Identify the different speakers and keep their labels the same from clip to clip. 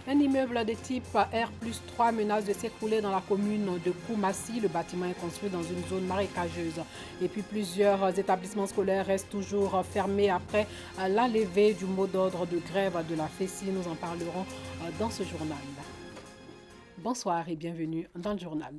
Speaker 1: Un immeuble de type R+3 menace de s'écrouler dans la commune de Koumassi. Le bâtiment est construit dans une zone marécageuse. Et puis plusieurs établissements scolaires restent toujours fermés après la levée du mot d'ordre de grève de la FESI. Nous en parlerons dans ce journal. Bonsoir et bienvenue dans le journal.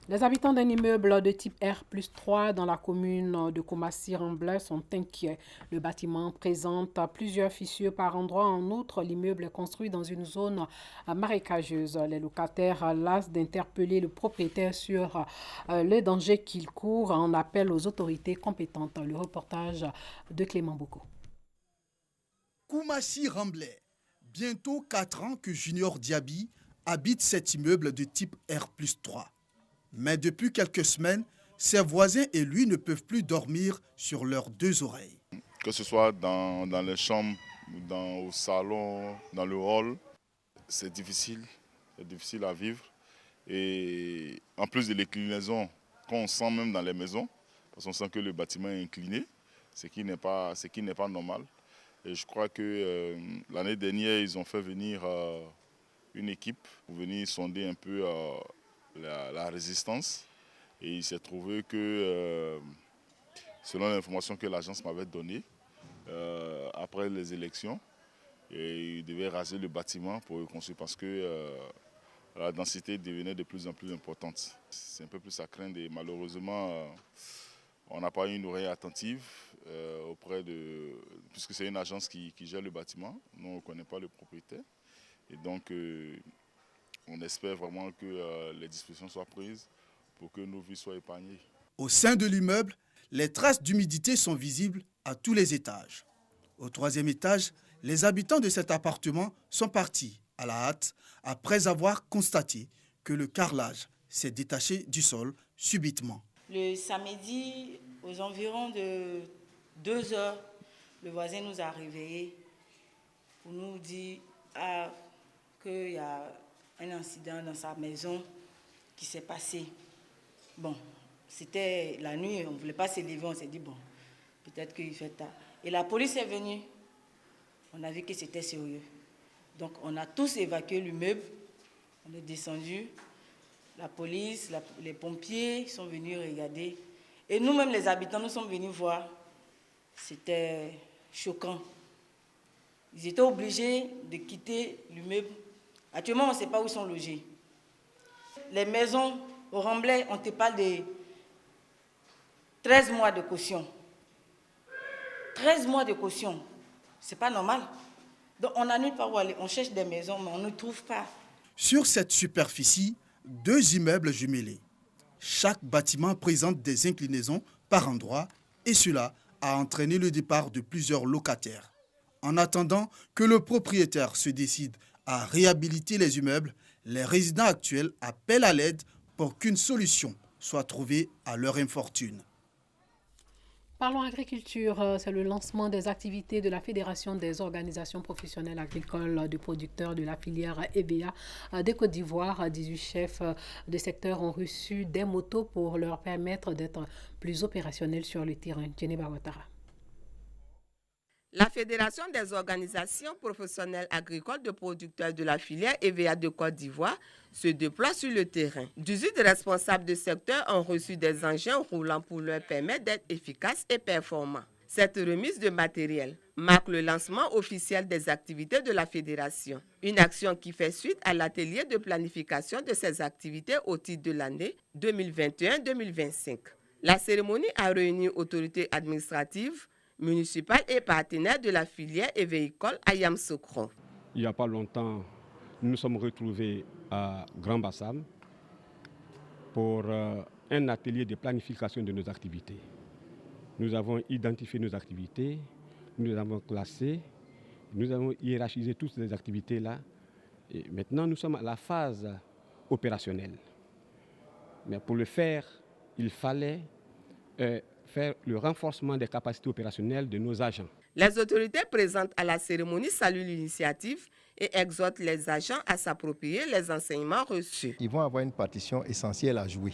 Speaker 1: Les habitants d'un immeuble de type R+3 dans la commune de Koumassi-Remblai sont inquiets. Le bâtiment présente plusieurs fissures par endroits. En outre, l'immeuble est construit dans une zone marécageuse. Les locataires, las d'interpeller le propriétaire sur les dangers qu'il court, en appellent aux autorités compétentes. Le reportage de Clément Boko.
Speaker 2: Koumassi-Remblai. Bientôt 4 ans que Junior Diaby habite cet immeuble de type R+3. Mais depuis quelques semaines, ses voisins et lui ne peuvent plus dormir sur leurs deux oreilles.
Speaker 3: Que ce soit dans les chambres, au salon, dans le hall, c'est difficile à vivre. Et en plus de l'inclinaison qu'on sent même dans les maisons, parce qu'on sent que le bâtiment est incliné, ce qui n'est pas normal. Et je crois que l'année dernière, ils ont fait venir une équipe pour venir sonder un peu la résistance. Et il s'est trouvé que, selon l'information que l'agence m'avait donnée, après les élections, il devait raser le bâtiment pour reconstruire parce que la densité devenait de plus en plus importante. C'est un peu plus à craindre et malheureusement, on n'a pas eu une oreille attentive puisque c'est une agence qui gère le bâtiment. Nous, on ne connaît pas le propriétaire. Et donc, on espère vraiment que les dispositions soient prises pour que nos vies soient épargnées.
Speaker 2: Au sein de l'immeuble, les traces d'humidité sont visibles à tous les étages. Au 3e étage, les habitants de cet appartement sont partis à la hâte après avoir constaté que le carrelage s'est détaché du sol subitement.
Speaker 4: Le samedi, aux environs de 2 heures, le voisin nous a réveillés pour nous dire qu'il y a un incident dans sa maison qui s'est passé. Bon, c'était la nuit, on ne voulait pas se lever, on s'est dit, bon, peut-être qu'il fait tard. Et la police est venue, on a vu que c'était sérieux. Donc on a tous évacué l'immeuble, on est descendu, la police, les pompiers sont venus regarder. Et nous-mêmes, les habitants, nous sommes venus voir. C'était choquant. Ils étaient obligés de quitter l'immeuble. Actuellement, on ne sait pas où ils sont logés. Les maisons au Remblai, on te parle de 13 mois de caution. 13 mois de caution, c'est pas normal. Donc on n'a nulle part où aller. On cherche des maisons, mais on ne trouve pas.
Speaker 2: Sur cette superficie, 2 immeubles jumelés. Chaque bâtiment présente des inclinaisons par endroits et cela a entraîné le départ de plusieurs locataires. En attendant que le propriétaire se décide à réhabiliter les immeubles, les résidents actuels appellent à l'aide pour qu'une solution soit trouvée à leur infortune.
Speaker 1: Parlons agriculture, c'est le lancement des activités de la Fédération des organisations professionnelles agricoles de producteurs de la filière EVA de Côte d'Ivoire. 18 chefs de secteur ont reçu des motos pour leur permettre d'être plus opérationnels sur le terrain. Jenny Bawatara.
Speaker 5: La Fédération des organisations professionnelles agricoles de producteurs de la filière EVA de Côte d'Ivoire se déploie sur le terrain. 18 responsables de secteur ont reçu des engins roulants pour leur permettre d'être efficaces et performants. Cette remise de matériel marque le lancement officiel des activités de la Fédération. Une action qui fait suite à l'atelier de planification de ces activités au titre de l'année 2021-2025. La cérémonie a réuni autorités administratives, municipal et partenaire de la filière et véhicole à Yamoussoukro.
Speaker 6: Il n'y a pas longtemps, nous nous sommes retrouvés à Grand Bassam pour un atelier de planification de nos activités. Nous avons identifié nos activités, nous les avons classées, nous avons hiérarchisé toutes ces activités-là. Et maintenant, nous sommes à la phase opérationnelle. Mais pour le faire, il fallait faire le renforcement des capacités opérationnelles de nos agents.
Speaker 5: Les autorités présentes à la cérémonie saluent l'initiative et exhortent les agents à s'approprier les enseignements reçus.
Speaker 7: Ils vont avoir une partition essentielle à jouer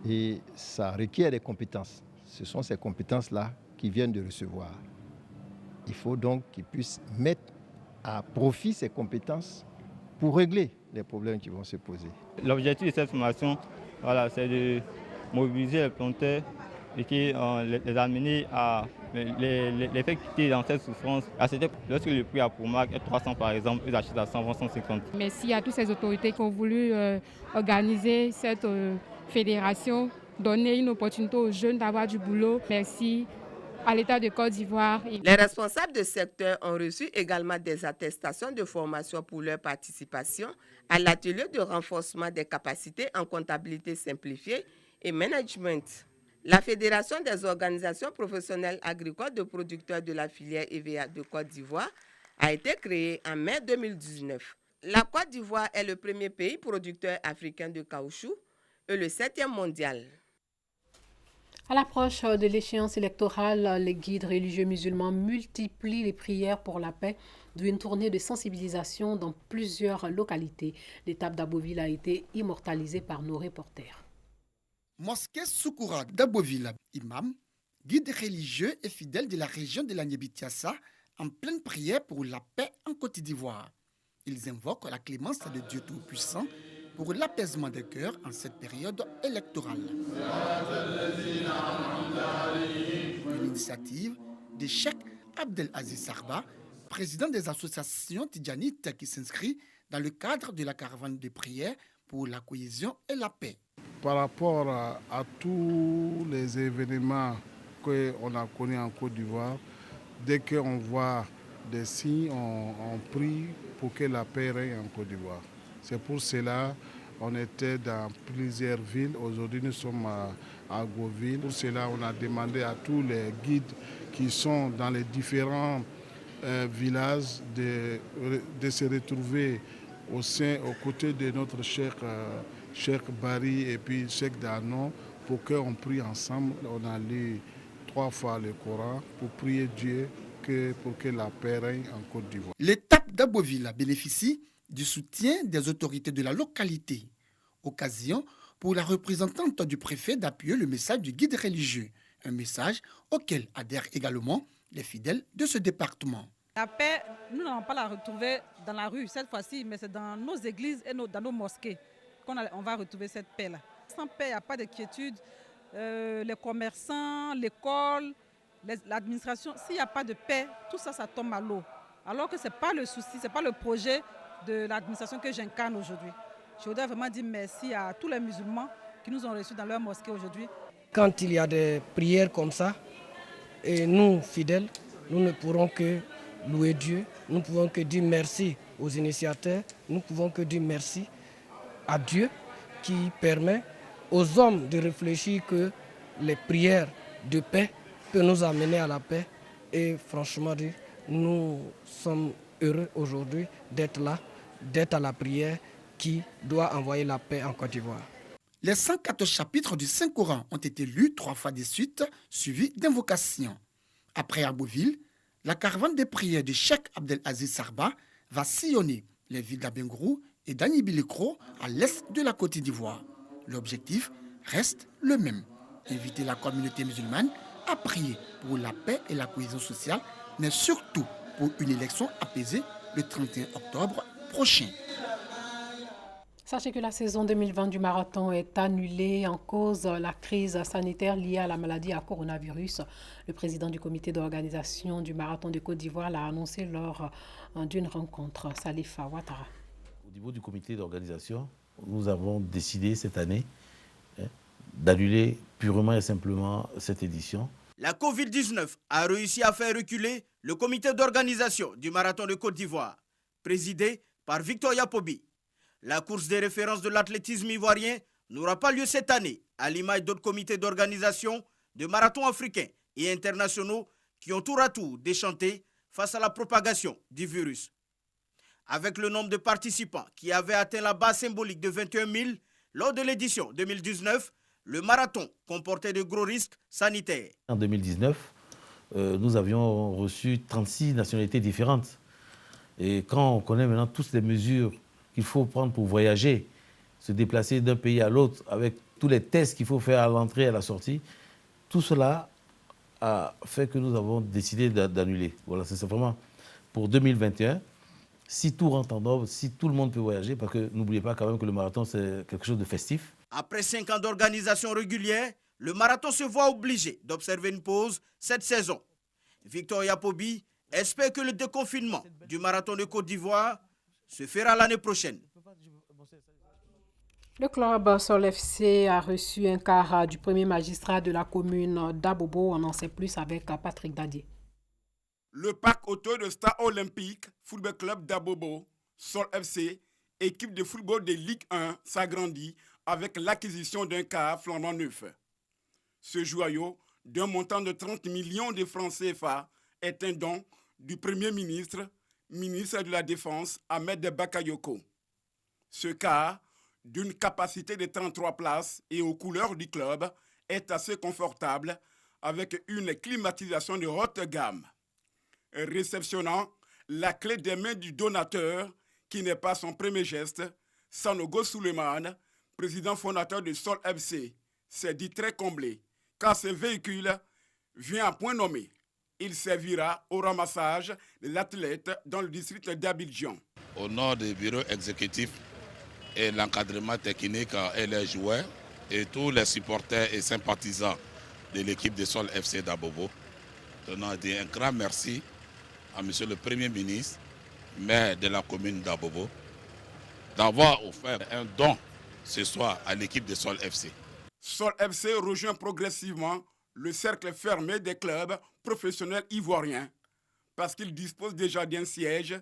Speaker 7: et ça requiert des compétences. Ce sont ces compétences-là qu'ils viennent de recevoir. Il faut donc qu'ils puissent mettre à profit ces compétences pour régler les problèmes qui vont se poser.
Speaker 8: L'objectif de cette formation, voilà, c'est de mobiliser les planteurs et les amener à les faire quitter dans cette souffrance. Lorsque le prix à Poumac est 300 par exemple, ils achètent à 120, 150.
Speaker 9: Merci à toutes ces autorités qui ont voulu organiser cette fédération, donner une opportunité aux jeunes d'avoir du boulot. Merci à l'État de Côte d'Ivoire.
Speaker 5: Les responsables de secteur ont reçu également des attestations de formation pour leur participation à l'atelier de renforcement des capacités en comptabilité simplifiée et management. La Fédération des organisations professionnelles agricoles de producteurs de la filière EVA de Côte d'Ivoire a été créée en mai 2019. La Côte d'Ivoire est le premier pays producteur africain de caoutchouc et le 7e mondial.
Speaker 1: À l'approche de l'échéance électorale, les guides religieux musulmans multiplient les prières pour la paix d'une tournée de sensibilisation dans plusieurs localités. L'étape d'Aboville a été immortalisée par nos reporters.
Speaker 2: Mosquée Soukoura d'Aboville, imam, guide religieux et fidèle de la région de la Niébitiassa, en pleine prière pour la paix en Côte d'Ivoire. Ils invoquent la clémence de Dieu Tout-Puissant pour l'apaisement des cœurs en cette période électorale. Une initiative de Cheikh Abdelaziz Sarba, président des associations tidjanites qui s'inscrit dans le cadre de la caravane de prière pour la cohésion et la paix.
Speaker 10: Par rapport à tous les événements qu'on a connus en Côte d'Ivoire, dès qu'on voit des signes, on prie pour que la paix règne en Côte d'Ivoire. C'est pour cela qu'on était dans plusieurs villes. Aujourd'hui, nous sommes à Goville. Pour cela, on a demandé à tous les guides qui sont dans les différents villages de se retrouver aux côtés de notre Cheikh Bari et puis Cheikh Danon pour qu'on prie ensemble. On a lu 3 fois le Coran pour prier Dieu pour que la paix règne en Côte d'Ivoire.
Speaker 2: L'étape d'Aboville bénéficie du soutien des autorités de la localité. Occasion pour la représentante du préfet d'appuyer le message du guide religieux, un message auquel adhèrent également les fidèles de ce département.
Speaker 11: La paix, nous n'allons pas la retrouver dans la rue cette fois-ci, mais c'est dans nos églises et dans nos mosquées qu'on va retrouver cette paix-là. Sans paix, il n'y a pas de quiétude. Les commerçants, l'école, l'administration, s'il n'y a pas de paix, tout ça, ça tombe à l'eau. Alors que ce n'est pas le souci, ce n'est pas le projet de l'administration que j'incarne aujourd'hui. Je voudrais vraiment dire merci à tous les musulmans qui nous ont reçus dans leur mosquée aujourd'hui.
Speaker 12: Quand il y a des prières comme ça, et nous, fidèles, nous ne pourrons que louer Dieu, nous ne pouvons que dire merci aux initiateurs, nous ne pouvons que dire merci à Dieu qui permet aux hommes de réfléchir que les prières de paix peuvent nous amener à la paix. Et franchement, nous sommes heureux aujourd'hui d'être là, d'être à la prière qui doit envoyer la paix en Côte d'Ivoire.
Speaker 2: Les 104 chapitres du Saint-Coran ont été lus 3 fois de suite, suivis d'invocations. Après Aboville, la caravane de prières de Cheikh Abdelaziz Sarba va sillonner les villes d'Abengrou et d'Anibilikro à l'est de la Côte d'Ivoire. L'objectif reste le même, inviter la communauté musulmane à prier pour la paix et la cohésion sociale, mais surtout pour une élection apaisée le 31 octobre prochain.
Speaker 1: Sachez que la saison 2020 du marathon est annulée en cause de la crise sanitaire liée à la maladie à coronavirus. Le président du comité d'organisation du marathon de Côte d'Ivoire l'a annoncé lors d'une rencontre. Salifa Ouattara.
Speaker 13: Au niveau du comité d'organisation, nous avons décidé cette année d'annuler purement et simplement cette édition.
Speaker 14: La Covid-19 a réussi à faire reculer le comité d'organisation du marathon de Côte d'Ivoire, présidé par Victoria Pobi. La course des références de l'athlétisme ivoirien n'aura pas lieu cette année, à l'image d'autres comités d'organisation de marathons africains et internationaux qui ont tour à tour déchanté face à la propagation du virus. Avec le nombre de participants qui avait atteint la base symbolique de 21 000 lors de l'édition 2019, le marathon comportait de gros risques sanitaires.
Speaker 13: En 2019, nous avions reçu 36 nationalités différentes. Et quand on connaît maintenant toutes les mesures qu'il faut prendre pour voyager, se déplacer d'un pays à l'autre, avec tous les tests qu'il faut faire à l'entrée et à la sortie, tout cela a fait que nous avons décidé d'annuler. Voilà, c'est vraiment pour 2021. si tout rentre en ordre, si tout le monde peut voyager, parce que n'oubliez pas quand même que le marathon, c'est quelque chose de festif.
Speaker 14: Après 5 ans d'organisation régulière, le marathon se voit obligé d'observer une pause cette saison. Victor Yapobi espère que le déconfinement du marathon de Côte d'Ivoire se fera l'année prochaine.
Speaker 1: Le club Sol FC a reçu un quart du premier magistrat de la commune d'Abobo. On en sait plus avec Patrick Dadier.
Speaker 15: Le parc auto de Stade Olympique, Football Club d'Abobo, Sol FC, équipe de football de Ligue 1, s'agrandit avec l'acquisition d'un quart flambant neuf. Ce joyau, d'un montant de 30 millions de francs CFA, est un don du Premier ministre, ministre de la Défense, Ahmed Bakayoko. Ce quart, d'une capacité de 33 places et aux couleurs du club, est assez confortable avec une climatisation de haute gamme. Réceptionnant la clé des mains du donateur, qui n'est pas son premier geste, Sanogo Suleiman, président fondateur de Sol FC, s'est dit très comblé, car ce véhicule vient à point nommé. Il servira au ramassage des athlètes dans le district d'Abidjan.
Speaker 16: Au nom du bureau exécutif et l'encadrement technique et les joueurs et tous les supporters et sympathisants de l'équipe de Sol FC d'Abobo, on a dit un grand merci à monsieur le Premier ministre, maire de la commune d'Abobo, d'avoir offert un don ce soir à l'équipe de Sol FC.
Speaker 15: Sol FC rejoint progressivement le cercle fermé des clubs professionnels ivoiriens parce qu'il dispose déjà d'un siège,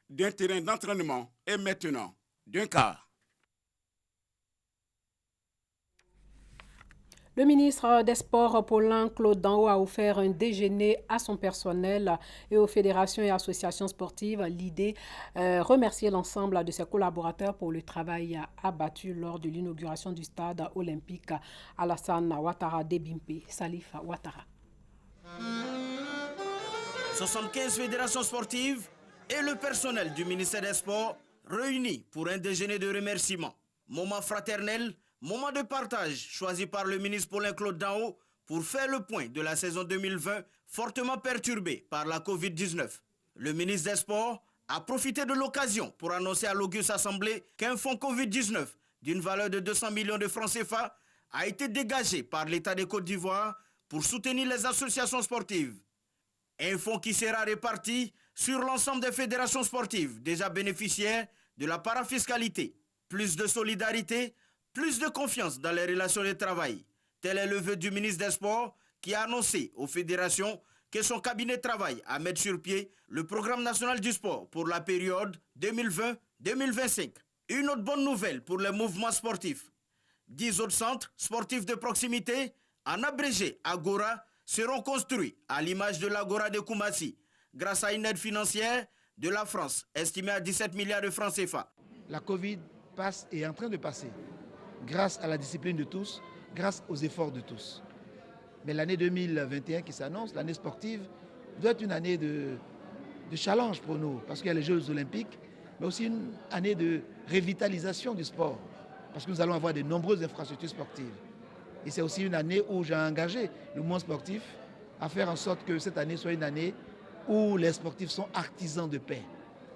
Speaker 15: d'un terrain d'entraînement et maintenant d'un quart.
Speaker 1: Le ministre des Sports, Paulin Claude Danho, a offert un déjeuner à son personnel et aux fédérations et associations sportives. L'idée, remercier l'ensemble de ses collaborateurs pour le travail abattu lors de l'inauguration du stade olympique Alassane Ouattara d'Ebimpe. Salif Ouattara.
Speaker 14: 75 fédérations sportives et le personnel du ministère des Sports réunis pour un déjeuner de remerciement. Moment fraternel, moment de partage choisi par le ministre Paulin Claude Danho pour faire le point de la saison 2020 fortement perturbée par la Covid-19. Le ministre des Sports a profité de l'occasion pour annoncer à l'Auguste Assemblée qu'un fonds Covid-19 d'une valeur de 200 millions de francs CFA a été dégagé par l'État de Côte d'Ivoire pour soutenir les associations sportives. Un fonds qui sera réparti sur l'ensemble des fédérations sportives déjà bénéficiaires de la parafiscalité. Plus de solidarité, plus de confiance dans les relations de travail. Tel est le vœu du ministre des Sports qui a annoncé aux fédérations que son cabinet travaille à mettre sur pied le programme national du sport pour la période 2020-2025. Une autre bonne nouvelle pour les mouvements sportifs. 10 autres centres sportifs de proximité, en abrégé Agora, seront construits à l'image de l'Agora de Koumassi, grâce à une aide financière de la France, estimée à 17 milliards de francs CFA.
Speaker 17: La Covid passe et est en train de passer, grâce à la discipline de tous, grâce aux efforts de tous. Mais l'année 2021 qui s'annonce, l'année sportive, doit être une année de challenge pour nous, parce qu'il y a les Jeux olympiques, mais aussi une année de revitalisation du sport, parce que nous allons avoir de nombreuses infrastructures sportives. Et c'est aussi une année où j'ai engagé le mouvement sportif à faire en sorte que cette année soit une année où les sportifs sont artisans de paix,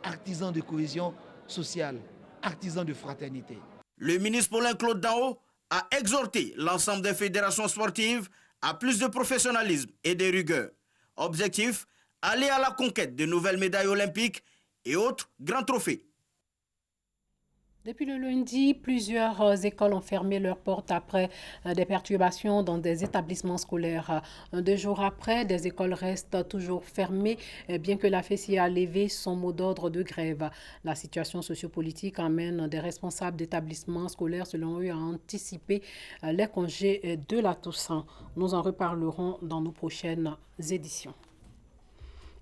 Speaker 17: artisans de cohésion sociale, artisans de fraternité.
Speaker 14: Le ministre Paulin Claude Danho a exhorté l'ensemble des fédérations sportives à plus de professionnalisme et de rigueur. Objectif, aller à la conquête de nouvelles médailles olympiques et autres grands trophées.
Speaker 1: Depuis le lundi, plusieurs écoles ont fermé leurs portes après des perturbations dans des établissements scolaires. 2 jours après, des écoles restent toujours fermées, bien que la FESI a levé son mot d'ordre de grève. La situation sociopolitique amène des responsables d'établissements scolaires, selon eux, à anticiper les congés de la Toussaint. Nous en reparlerons dans nos prochaines éditions.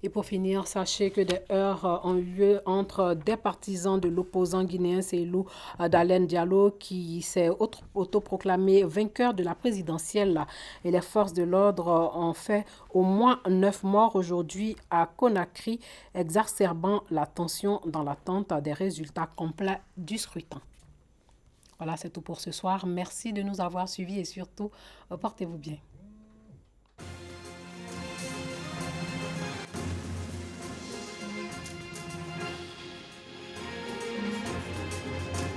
Speaker 1: Et pour finir, sachez que des heurts ont eu lieu entre des partisans de l'opposant guinéen Seilou Dalen Diallo qui s'est autoproclamé vainqueur de la présidentielle. Et les forces de l'ordre ont fait au moins 9 morts aujourd'hui à Conakry, exacerbant la tension dans l'attente des résultats complets du scrutin. Voilà, c'est tout pour ce soir. Merci de nous avoir suivis et surtout, portez-vous bien.